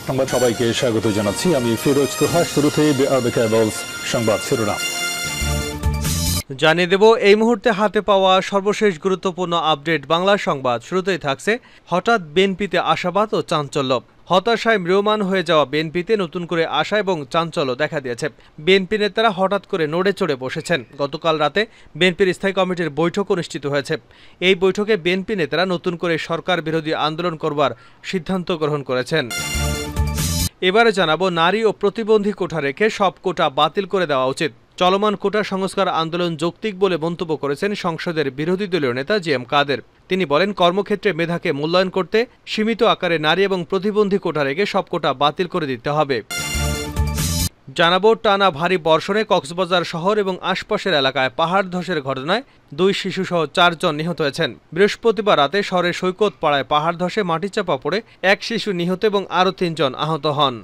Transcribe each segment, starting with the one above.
সংবাদ সবাইকে স্বাগত জানাচ্ছি আমি ফিরোজ তোহা। শুরুতে সংবাদ শিরোনাম জানিয়ে দেব এই মুহূর্তে হাতে পাওয়া সর্বশেষ গুরুত্বপূর্ণ আপডেট বাংলা সংবাদ। শুরুতেই থাকছে হঠাৎ বিএনপিতে আশাবাদ ও চাঞ্চল্য। হতাশায় ম্রিয়মাণ হয়ে যাওয়া বিএনপিতে নতুন করে আশা এবং চাঞ্চল্য দেখা দিয়েছে। বিএনপি নেতারা হঠাৎ করে নড়ে চড়ে বসেছেন। গতকাল রাতে বিএনপির স্থায়ী কমিটির বৈঠক অনুষ্ঠিত হয়েছে। এই বৈঠকে বিএনপি নেতারা নতুন করে সরকার বিরোধী আন্দোলন করবার সিদ্ধান্ত গ্রহণ করেছেন। এবারে জানাবো নারী ও প্রতিবন্ধী কোটা রেখে সব কোটা বাতিল করে দেওয়া উচিত। চলমান কোটা সংস্কার আন্দোলন যৌক্তিক বলে মন্তব্য করেছেন সংসদের বিরোধী দলীয় নেতা জি.এম. কাদের। তিনি বলেন, কর্মক্ষেত্রে মেধাকে মূল্যায়ন করতে সীমিত আকারে নারী এবং প্রতিবন্ধী কোটা রেখে সব কোটা বাতিল করে দিতে হবে। জানাবো টানা ভারী বর্ষণে কক্সবাজার শহর এবং আশপাশের এলাকায় পাহাড় ধসের ঘটনায় 2 শিশুসহ 4 জন নিহত হয়েছেন। বৃহস্পতিবার রাতে শহরের সৈকত পাড়ায় পাহাড় ধসে মাটিচাপা পড়ে 1 শিশু নিহত এবং আরও 3 জন আহত হন।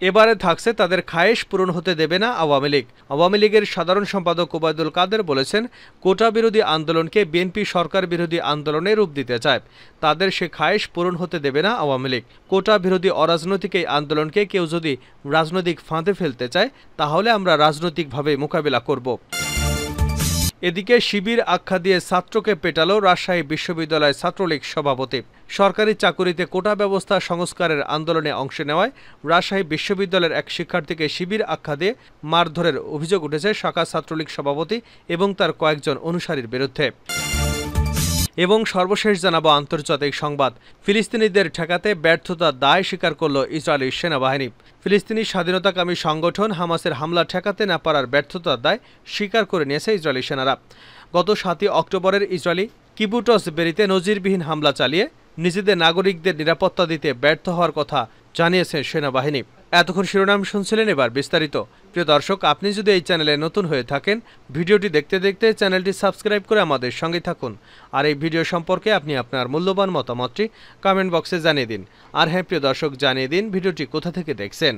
এবারে থাকছে তাদের খায়েশ পূরণ হতে দেবে না আওয়ামী লীগ। আওয়ামী লীগের সাধারণ সম্পাদক ওবায়দুল কাদের বলেছেন, কোটা বিরোধী আন্দোলনকে বিএনপি সরকার বিরোধী আন্দোলনে রূপ দিতে চায়। তাদের সে খায়েশ পূরণ হতে দেবে না আওয়ামী লীগ। কোটা বিরোধী অরাজনৈতিক এই আন্দোলনকে কেউ যদি রাজনৈতিক ফাঁদে ফেলতে চায় তাহলে আমরা রাজনৈতিকভাবে মোকাবিলা করব। এদিকে শিবির আখ্যা দিয়ে ছাত্রকে পেটালো রাজশাহী বিশ্ববিদ্যালয় ছাত্রলীগ সভাপতি। সরকারি চাকুরিতে কোটা ব্যবস্থা সংস্কারের আন্দোলনে অংশ নেওয়ায় রাজশাহী বিশ্ববিদ্যালয়ের এক শিক্ষার্থীকে শিবির আখ্যা দিয়ে মারধরের অভিযোগ উঠেছে শাখা ছাত্রলীগ সভাপতি এবং তার কয়েকজন অনুসারীর বিরুদ্ধে। এবং সর্বশেষ জানাবো আন্তর্জাতিক সংবাদ। ফিলিস্তিনিদের ঠেকাতে ব্যর্থতার দায় স্বীকার করল ইসরায়েলি সেনাবাহিনী। ফিলিস্তিনি স্বাধীনতাকামী সংগঠন হামাসের হামলা ঠেকাতে না পারার ব্যর্থতার দায় স্বীকার করে নিয়েছে ইসরায়েলি সেনারা। গত 7 অক্টোবরের ইসরায়েলি কিবুটস বেরিতে নজিরবিহীন হামলা চালিয়ে নিজেদের নাগরিকদের নিরাপত্তা দিতে ব্যর্থ হওয়ার কথা জানিয়েছে সেনাবাহিনী। এতক্ষণ শিরোনাম শুনছিলেন, এবার বিস্তারিত। প্রিয় দর্শক, আপনি যদি এই চ্যানেলে নতুন হয়ে থাকেন, ভিডিওটি দেখতে দেখতে চ্যানেলটি সাবস্ক্রাইব করে আমাদের সঙ্গে থাকুন। আর এই ভিডিও সম্পর্কে আপনি আপনার মূল্যবান মতামতটি কমেন্ট বক্সে জানিয়ে দিন। আর হ্যাঁ প্রিয় দর্শক, জানিয়ে দিন ভিডিওটি কোথা থেকে দেখছেন।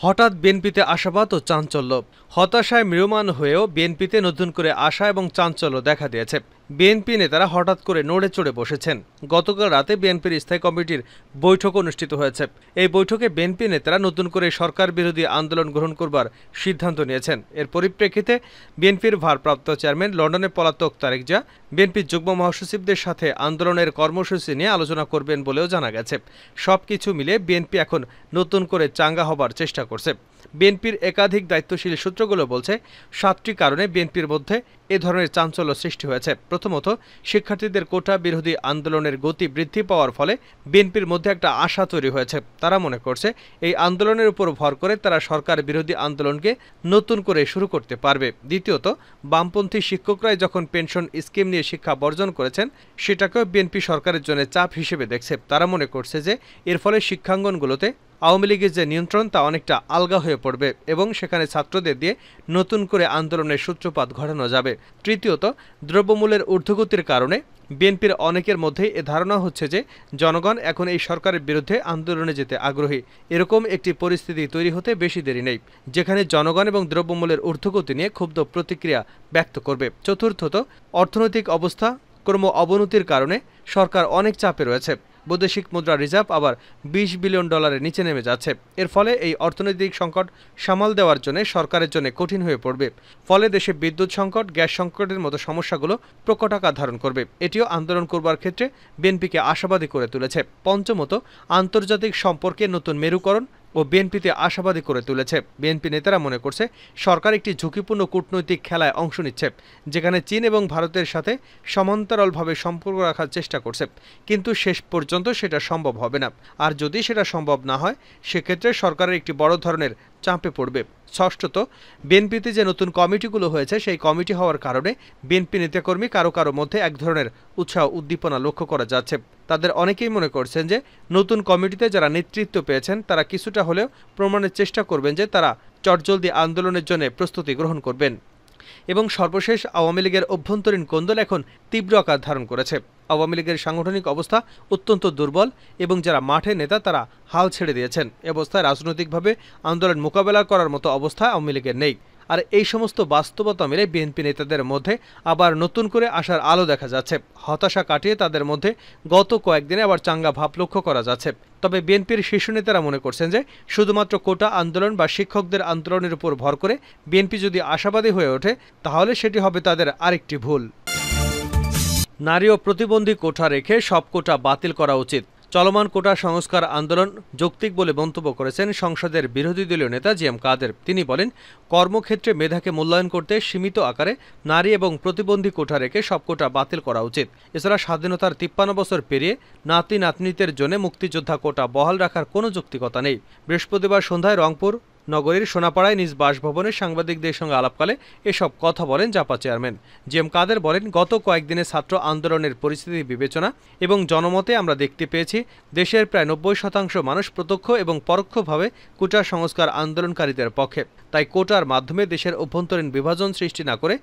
হঠাৎ বিএনপিতে আশাবাদ ও চাঞ্চল্য। হতাশায় ম্রিয়মাণ হয়েও বিএনপিতে নতুন করে আশা এবং চাঞ্চল্য দেখা দিয়েছে। বিএনপি নেতারা হঠাৎ করে নড়ে চড়ে বসেছেন। গতকাল রাতে বিএনপির স্থায়ী কমিটির বৈঠক অনুষ্ঠিত হয়েছে। এই বৈঠকে বিএনপি নেতারা নতুন করে সরকার বিরোধী আন্দোলন গ্রহণ করবার সিদ্ধান্ত নিয়েছেন। এর পরিপ্রেক্ষিতে বিএনপির ভারপ্রাপ্ত চেয়ারম্যান লন্ডনে পলাতক তারেক জিয়া বিএনপির যুগ্ম মহাসচিবদের সাথে আন্দোলনের কর্মসূচি নিয়ে আলোচনা করবেন বলেও জানা গেছে। সবকিছু মিলে বিএনপি এখন নতুন করে চাঙ্গা হবার চেষ্টা করছে। বিএনপির একাধিক দায়িত্বশীল সূত্রগুলো বলছে, 7টি কারণে বিএনপির মধ্যে এ ধরনের চাঞ্চল্য সৃষ্টি হয়েছে। প্রথমত, শিক্ষার্থীদের কোটা বিরোধী আন্দোলনের গতি বৃদ্ধি পাওয়ার ফলে বিএনপির মধ্যে একটা আশা তৈরি হয়েছে। তারা মনে করছে এই আন্দোলনের উপর ভর করে তারা সরকার বিরোধী আন্দোলনকে নতুন করে শুরু করতে পারবে। দ্বিতীয়ত, বামপন্থী শিক্ষকরাই যখন পেনশন স্কিম নিয়ে শিক্ষা বর্জন করেছেন, সেটাকেও বিএনপি সরকারের জন্য চাপ হিসেবে দেখছে। তারা মনে করছে যে এর ফলে শিক্ষাঙ্গনগুলোতে আওয়ামী লীগের যে নিয়ন্ত্রণ তা অনেকটা আলগা হয়ে পড়বে এবং সেখানে ছাত্রদের দিয়ে নতুন করে আন্দোলনের সূত্রপাত ঘটানো যাবে। তৃতীয়ত, দ্রব্যমূল্যের ঊর্ধ্বগতির কারণে বিএনপির অনেকের মধ্যেই এ ধারণা হচ্ছে যে জনগণ এখন এই সরকারের বিরুদ্ধে আন্দোলনে যেতে আগ্রহী। এরকম একটি পরিস্থিতি তৈরি হতে বেশি দেরি নেই, যেখানে জনগণ এবং দ্রব্যমূল্যের ঊর্ধ্বগতি নিয়ে ক্ষুব্ধ প্রতিক্রিয়া ব্যক্ত করবে। চতুর্থত, অর্থনৈতিক অবস্থা ক্রম অবনতির কারণে সরকার অনেক চাপে রয়েছে। বৈদেশিক মুদ্রা রিজার্ভ আবার $20 বিলিয়ন নিচে নেমে যাচ্ছে। এর ফলে এই অর্থনৈতিক সংকট সামাল দেওয়ার জন্য সরকারের জন্য কঠিন হয়ে পড়বে। ফলে দেশে বিদ্যুৎ সংকট, গ্যাস সংকটের মতো সমস্যাগুলো প্রকট আকার ধারণ করবে। এটিও আন্দোলন করবার ক্ষেত্রে বিএনপিকে আশাবাদী করে তুলেছে। পঞ্চমত, আন্তর্জাতিক সম্পর্কে নতুন মেরুকরণ ও বিএনপিতে আশাবাদী করে তুলেছে। বিএনপি নেতারা মনে করছে সরকার একটি ঝুঁকিপূর্ণ কূটনৈতিক খেলায় অংশ নিচ্ছে, যেখানে চীন এবং ভারতের সাথে সমান্তরালভাবে সম্পর্ক রাখার চেষ্টা করছে। কিন্তু শেষ পর্যন্ত সেটা সম্ভব হবে না। আর যদি সেটা সম্ভব না হয়, সেক্ষেত্রে সরকারের একটি বড় ধরনের চাপে পড়বে। ষষ্ঠত, বিএনপিতে যে নতুন কমিটিগুলো হয়েছে, সেই কমিটি হওয়ার কারণে বিএনপি নেতাকর্মী কারো কারো মধ্যে এক ধরনের উৎসাহ উদ্দীপনা লক্ষ্য করা যাচ্ছে। তাদের অনেকেই মনে করছেন যে নতুন কমিটিতে যারা নেতৃত্ব পেয়েছেন তারা কিছুটা হলেও প্রমাণের চেষ্টা করবেন যে তারা চটজলদি আন্দোলনের জন্য প্রস্তুতি গ্রহণ করবেন। এবং সর্বশেষ, আওয়ামী লীগের অভ্যন্তরীণ কোন্দল এখন তীব্র আকার ধারণ করেছে। আওয়ামী লীগের সাংগঠনিক অবস্থা অত্যন্ত দুর্বল এবং যারা মাঠে নেতা তারা হাল ছেড়ে দিয়েছেন। এ অবস্থায় রাজনৈতিকভাবে আন্দোলন মোকাবেলা করার মতো অবস্থা আওয়ামী লীগের নেই। আর এই সমস্ত বাস্তবতা মিলে বিএনপি নেতাদের মধ্যে আবার নতুন করে আশার আলো দেখা যাচ্ছে। হতাশা কাটিয়ে তাদের মধ্যে গত কয়েকদিনে আবার চাঙ্গা ভাব লক্ষ্য করা যাচ্ছে। তবে বিএনপির শীর্ষ নেতারা মনে করছেন যে শুধুমাত্র কোটা আন্দোলন বা শিক্ষকদের আন্দোলনের উপর ভর করে বিএনপি যদি আশাবাদী হয়ে ওঠে তাহলে সেটি হবে তাদের আরেকটি ভুল। নারী ও প্রতিবন্ধী কোটা রেখে সব কোটা বাতিল করা উচিত। চলমান কোটা সংস্কার আন্দোলন যৌক্তিক বলে মন্তব্য করেছেন সংসদের বিরোধী দলীয় নেতা জি এম কাদের। তিনি বলেন, কর্মক্ষেত্রে মেধাকে মূল্যায়ন করতে সীমিত আকারে নারী এবং প্রতিবন্ধী কোটা রেখে সব কোটা বাতিল করা উচিত। এছাড়া স্বাধীনতার 53 বছর পেরিয়ে নাতি নাতনিদের জন্য মুক্তিযোদ্ধা কোটা বহাল রাখার কোনো যৌক্তিকতা নেই। বৃহস্পতিবার সন্ধ্যায় রংপুর নগরীর সোনাপাড়ায় নিজ বাসভবনে সাংবাদিকদের সঙ্গে আলাপকালে এসব কথা বলেন জাপা চেয়ারম্যান জি এম কাদের। বলেন, গত কয়েকদিনে ছাত্র আন্দোলনের পরিস্থিতি বিবেচনা এবং জনমতে আমরা দেখতে পেয়েছি দেশের প্রায় 90% মানুষ প্রত্যক্ষ এবং পরোক্ষভাবে কোটা সংস্কার আন্দোলনকারীদের পক্ষে। তাই কোটার মাধ্যমে দেশের অভ্যন্তরীণ বিভাজন সৃষ্টি না করে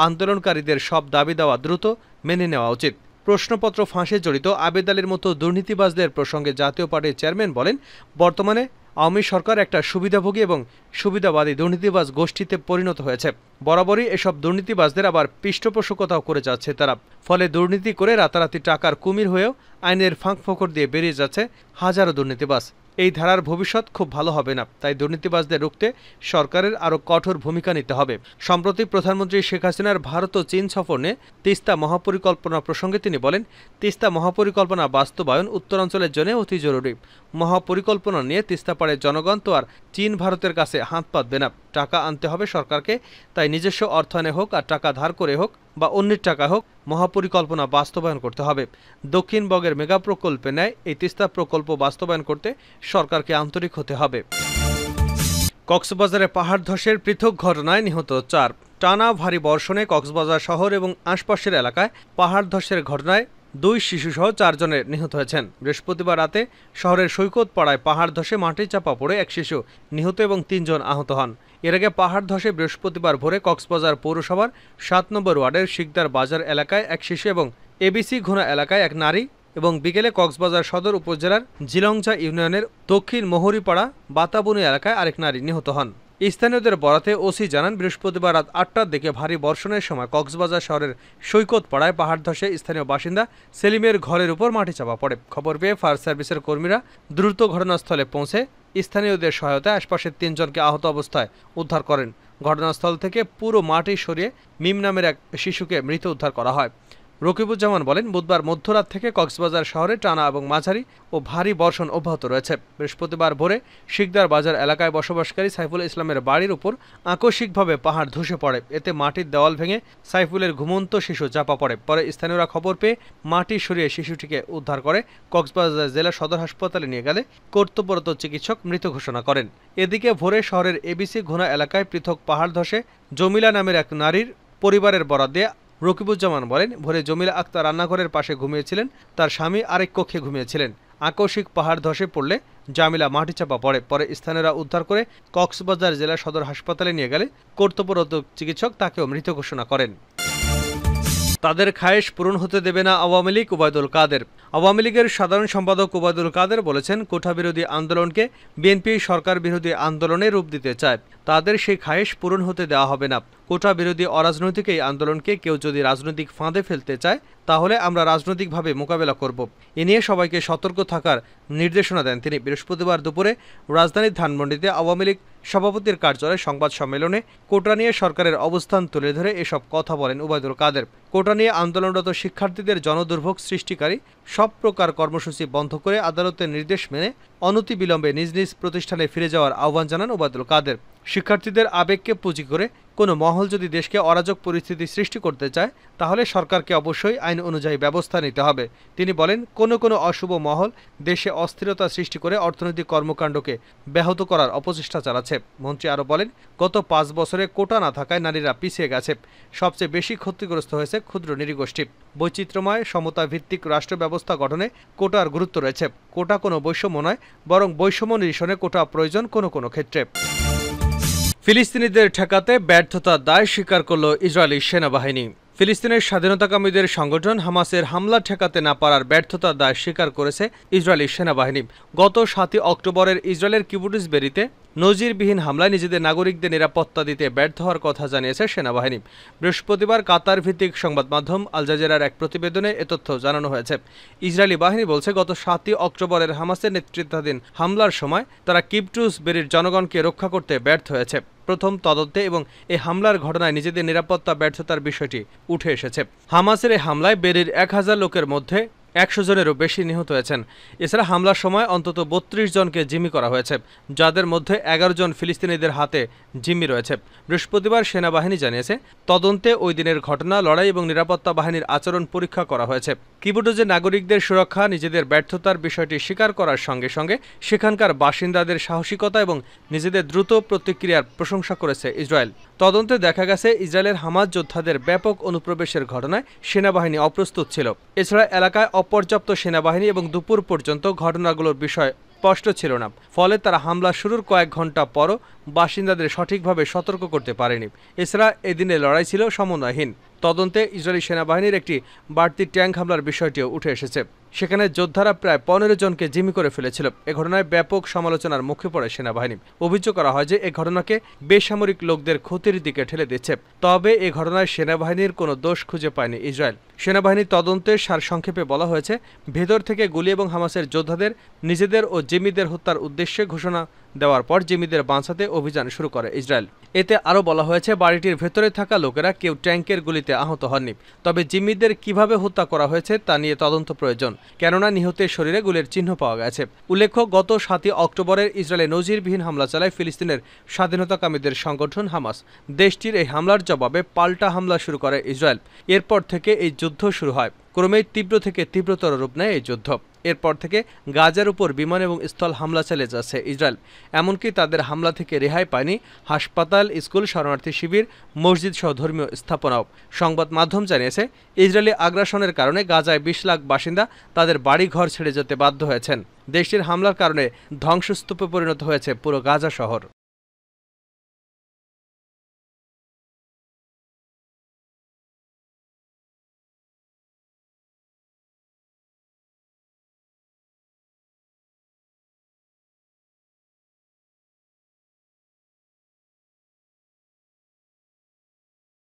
আন্দোলনকারীদের সব দাবি দাওয়া দ্রুত মেনে নেওয়া উচিত। প্রশ্নপত্র ফাঁসে জড়িত আবেদ আলীর মতো দুর্নীতিবাজদের প্রসঙ্গে জাতীয় পার্টির চেয়ারম্যান বলেন, বর্তমানে আওয়ামী সরকার একটা সুবিধাভোগী এবং সুবিধাবাদী দুর্নীতিবাজ গোষ্ঠীতে পরিণত হয়েছে। বরাবরই এসব দুর্নীতিবাজদের আবার পৃষ্ঠপোষকতাও করে যাচ্ছে তারা। ফলে দুর্নীতি করে রাতারাতি টাকার কুমির হয়েও আইনের ফাঁকফোকর দিয়ে বেরিয়ে যাচ্ছে হাজারো দুর্নীতিবাজ। এই ধারার ভবিষ্যৎ খুব ভালো হবে না। তাই দুর্নীতিবাজদের রুখতে সরকারের আরও কঠোর ভূমিকা নিতে হবে। সম্প্রতি প্রধানমন্ত্রী শেখ হাসিনার ভারত ও চীন সফর নিয়ে তিস্তা মহাপরিকল্পনা প্রসঙ্গে তিনি বলেন, তিস্তা মহাপরিকল্পনা বাস্তবায়ন উত্তরাঞ্চলের জন্য অতি জরুরি। মহাপরিকল্পনা নিয়ে তিস্তা পাড়ের জনগণ তো আর চীন ভারতের কাছে হাত পাতবে না। টাকা আনতে হবে সরকারকে। তাই নিজস্ব অর্থায়নে হোক আর টাকা ধার করে হোক বা অন্যের টাকা হোক, মহাপরিকল্পনা বাস্তবায়ন করতে হবে। দক্ষিণবঙ্গের মেগা প্রকল্পে ন্যায় এই তিস্তা প্রকল্প বাস্তবায়ন করতে সরকারকে আন্তরিক হতে হবে। কক্সবাজারে পাহাড় ধসের পৃথক ঘটনায় নিহত 4। টানা ভারী বর্ষণে কক্সবাজার শহর এবং আশপাশের এলাকায় পাহাড় ধসের ঘটনায় 2 শিশুসহ 4 জনের নিহত হয়েছেন। বৃহস্পতিবার রাতে শহরের সৈকত পাড়ায় পাহাড় ধসে মাটি চাপা পড়ে এক শিশু নিহত এবং 3 জন আহত হন। এর আগে পাহাড় ধসে বৃহস্পতিবার ভোরে কক্সবাজার পৌরসভার 7 নম্বর ওয়ার্ডের শিকদার বাজার এলাকায় এক শিশু এবং এবিসি ঘোনা এলাকায় এক নারী এবং বিকেলে কক্সবাজার সদর উপজেলার জিলংজা ইউনিয়নের দক্ষিণ মহুরিপাড়া বাতাবুনি এলাকায় আরেক নারী নিহত হন। স্থানীয়দের বরাতে ওসি জানান, বৃহস্পতিবার রাত 8টার দিকে ভারী বর্ষণের সময় কক্সবাজার শহরের সৈকত পাড়ায় পাহাড় ধসে স্থানীয় বাসিন্দা সেলিমের ঘরের উপর মাটি চাপা পড়ে। খবর পেয়ে ফায়ার সার্ভিসের কর্মীরা দ্রুত ঘটনাস্থলে পৌঁছে স্থানীয়দের সহায়তায় আশপাশের 3 জনকে আহত অবস্থায় উদ্ধার করেন। ঘটনাস্থল থেকে পুরো মাটি সরিয়ে মিম নামের এক শিশুকে মৃত উদ্ধার করা হয়। রকিবুজ্জামান বলেন, বুধবার মধ্যরাত থেকে কক্সবাজার শহরে টানা এবং মাঝারি ও ভারী বর্ষণ অব্যাহত রয়েছে। বৃহস্পতিবার ভোরে শিকদার বাজার এলাকায় বসবাসকারী সাইফুল ইসলামের বাড়ির উপর আকস্মিকভাবে পাহাড় ধসে পড়ে। এতে মাটির দেওয়াল ভেঙে সাইফুলের ঘুমন্ত শিশু চাপা পড়ে। পরে স্থানীয়রা খবর পেয়ে মাটি সরিয়ে শিশুটিকে উদ্ধার করে কক্সবাজার জেলা সদর হাসপাতালে নিয়ে গেলে কর্তব্যরত চিকিৎসক মৃত ঘোষণা করেন। এদিকে ভোরে শহরের এবিসি ঘোনা এলাকায় পৃথক পাহাড় ধসে জমিলা নামের এক নারীর পরিবারের বরাত দিয়ে রকিবুজ্জামান বলেন, ভোরে জমিলা আক্তার রান্নাঘরের পাশে ঘুমিয়েছিলেন, তার স্বামী আরেক কক্ষে ঘুমিয়েছিলেন। আকস্মিক পাহাড় ধসে পড়লে জামিলা মাটি চাপা পড়ে। পরে স্থানীয়রা উদ্ধার করে কক্সবাজার জেলা সদর হাসপাতালে নিয়ে গেলে কর্তব্যরত চিকিৎসক তাকেও মৃত ঘোষণা করেন। তাদের খায়েশ পূরণ হতে দেবে না আওয়ামী লীগ, ওবায়দুল কাদের। আওয়ামী লীগের সাধারণ সম্পাদক ওবায়দুল কাদের বলেছেন, কোটা বিরোধী আন্দোলনকে বিএনপি সরকার বিরোধী আন্দোলনে রূপ দিতে চায়। তাদের সেই খায়েশ পূরণ হতে দেওয়া হবে না। কোটা বিরোধী অরাজনৈতিক এই আন্দোলনকে কেউ যদি রাজনৈতিক ফাঁদে ফেলতে চায় তাহলে আমরা রাজনৈতিকভাবে মোকাবেলা করব। এ নিয়ে সবাইকে সতর্ক থাকার নির্দেশনা দেন তিনি। বৃহস্পতিবার দুপুরে রাজধানীর ধানমন্ডিতে আওয়ামী লীগ সভাপতির কার্যালয়ে সংবাদ সম্মেলনে কোটা নিয়ে সরকারের অবস্থান তুলে ধরে এসব কথা বলেন ওবায়দুল কাদের। কোটা নিয়ে আন্দোলনরত শিক্ষার্থীদের জনদুর্ভোগ সৃষ্টিকারী সব প্রকার কর্মসূচি বন্ধ করে আদালতের নির্দেশ মেনে অনতিবিলম্বে নিজ নিজ প্রতিষ্ঠানে ফিরে যাওয়ার আহ্বান জানান ওবায়দুল কাদের। শিক্ষার্থীদের আবেগকে পুঁজি করে কোনো মহল যদি দেশকে অরাজক পরিস্থিতি সৃষ্টি করতে চায় তাহলে সরকারকে অবশ্যই আইন অনুযায়ী ব্যবস্থা নিতে হবে। তিনি বলেন, কোনো অশুভ মহল দেশে অস্থিরতা সৃষ্টি করে অর্থনৈতিক কর্মকাণ্ডকে ব্যাহত করার অপচেষ্টা চালাচ্ছে। মন্ত্রী আরও বলেন, গত 5 বছরে কোটা না থাকায় নারীরা পিছিয়ে গেছে। সবচেয়ে বেশি ক্ষতিগ্রস্ত হয়েছে ক্ষুদ্র নৃগোষ্ঠী। বৈচিত্র্যময় সমতা ভিত্তিক রাষ্ট্র ব্যবস্থা গঠনে কোটার গুরুত্ব রয়েছে। কোটা কোনো বৈষম্য নয়, বরং বৈষম্য নিরসনে কোটা প্রয়োজন কোনো ক্ষেত্রে। ফিলিস্তিনিদের ঠেকাতে ব্যর্থতার দায় স্বীকার করল ইসরায়েলি সেনাবাহিনী। ফিলিস্তিনের স্বাধীনতাকামীদের সংগঠন হামাসের হামলা ঠেকাতে না পারার ব্যর্থতার দায় স্বীকার করেছে ইসরায়েলি সেনাবাহিনী। গত 7 অক্টোবরের ইসরায়েলের কিবুটজ বেরিতে নজিরবিহীন হামলায় নিজেদের নাগরিকদের নিরাপত্তা দিতে ব্যর্থ হওয়ার কথা জানিয়েছে সেনাবাহিনী। বৃহস্পতিবার কাতার ভিত্তিক সংবাদ মাধ্যম আল জাজিরার এক প্রতিবেদনে এ তথ্য জানানো হয়েছে। ইসরায়েলি বাহিনী বলছে, গত ৭ই অক্টোবরের হামাসের নেতৃত্বাধীন হামলার সময় তারা কিবটুস বেরির জনগণকে রক্ষা করতে ব্যর্থ হয়েছে। প্রথম তদন্তে এবং এই হামলার ঘটনায় নিজেদের নিরাপত্তা ব্যর্থতার বিষয়টি উঠে এসেছে। হামাসের এই হামলায় বেরির ১,০০০ লোকের মধ্যে ১০০ জনেরও বেশি নিহত হয়েছেন। এছাড়া হামলার সময় অন্তত ৩২ জনকে জিম্মি করা হয়েছে, যাদের মধ্যে ১১ জন ফিলিস্তিনিদের হাতে জিম্মি রয়েছে। বৃহস্পতিবার সেনাবাহিনী জানিয়েছে, তদন্তে ওই দিনের ঘটনা, লড়াই এবং নিরাপত্তা বাহিনীর আচরণ পরীক্ষা করা হয়েছে। কিবুটজের নাগরিকদের সুরক্ষা, নিজেদের ব্যর্থতার বিষয়টি স্বীকার করার সঙ্গে সঙ্গে সেখানকার বাসিন্দাদের সাহসিকতা এবং নিজেদের দ্রুত প্রতিক্রিয়ার প্রশংসা করেছে ইসরায়েল। তদন্তে দেখা গেছে, ইসরায়েলের হামাস যোদ্ধাদের ব্যাপক অনুপ্রবেশের ঘটনায় সেনাবাহিনী অপ্রস্তুত ছিল। এছাড়া এলাকায় অপর্যাপ্ত সেনাবাহিনী এবং দুপুর পর্যন্ত ঘটনাগুলোর বিষয় স্পষ্ট ছিল না, ফলে তারা হামলা শুরুর কয়েক ঘন্টা পরও বাসিন্দাদের সঠিকভাবে সতর্ক করতে পারেনি। এছাড়া এদিনের লড়াই ছিল সমন্বয়হীন। তদন্তে ইসরায়েলি সেনাবাহিনীর একটি বাড়তি ট্যাঙ্ক হামলার বিষয়টিও উঠে এসেছে। সেখানে যোদ্ধারা প্রায় ১৫ জনকে জিম্মি করে ফেলেছিল। এ ঘটনায় ব্যাপক সমালোচনার মুখে পড়ে সেনাবাহিনী। অভিযোগ করা হয় যে এ ঘটনাকে বেসামরিক লোকদের ক্ষতির দিকে ঠেলে দিচ্ছে। তবে এ ঘটনায় সেনাবাহিনীর কোনো দোষ খুঁজে পায়নি ইসরায়েল। সেনাবাহিনীর তদন্তের সারসংক্ষেপে বলা হয়েছে, ভেতর থেকে গুলি এবং হামাসের যোদ্ধাদের নিজেদের ও জিম্মিদের হত্যার উদ্দেশ্যে ঘোষণা দেওয়ার পর জিম্মিদের বাঁচাতে অভিযান শুরু করে ইসরায়েল। এতে আরও বলা হয়েছে, বাড়িটির ভেতরে থাকা লোকেরা কেউ ট্যাঙ্কের গুলিতে আহত হননি। তবে জিম্মিদের কিভাবে হত্যা করা হয়েছে তা নিয়ে তদন্ত প্রয়োজন, কেননা নিহতের শরীরে গুলির চিহ্ন পাওয়া গেছে। উল্লেখ্য, গত ৭ই অক্টোবরের ইসরায়েলে নজিরবিহীন হামলা চালায় ফিলিস্তিনের স্বাধীনতাকামীদের সংগঠন হামাস। দেশটির এই হামলার জবাবে পাল্টা হামলা শুরু করে ইসরায়েল। এরপর থেকে এই যুদ্ধ শুরু হয়। ক্রমেই তীব্র থেকে তীব্রতর রূপ নেয় এই যুদ্ধ। এরপর থেকে গাজার উপর বিমান এবং স্থল হামলা চালিয়ে যাচ্ছে ইসরায়েল। এমনকি তাদের হামলা থেকে রেহাই পায়নি হাসপাতাল, স্কুল, শরণার্থী শিবির, মসজিদ সহ ধর্মীয় স্থাপনাও। সংবাদ মাধ্যম জানিয়েছে, ইসরায়েলি আগ্রাসনের কারণে গাজায় ২০ লাখ বাসিন্দা তাদের বাড়িঘর ছেড়ে যেতে বাধ্য হয়েছেন। দেশটির হামলার কারণে ধ্বংসস্তূপে পরিণত হয়েছে পুরো গাজা শহর।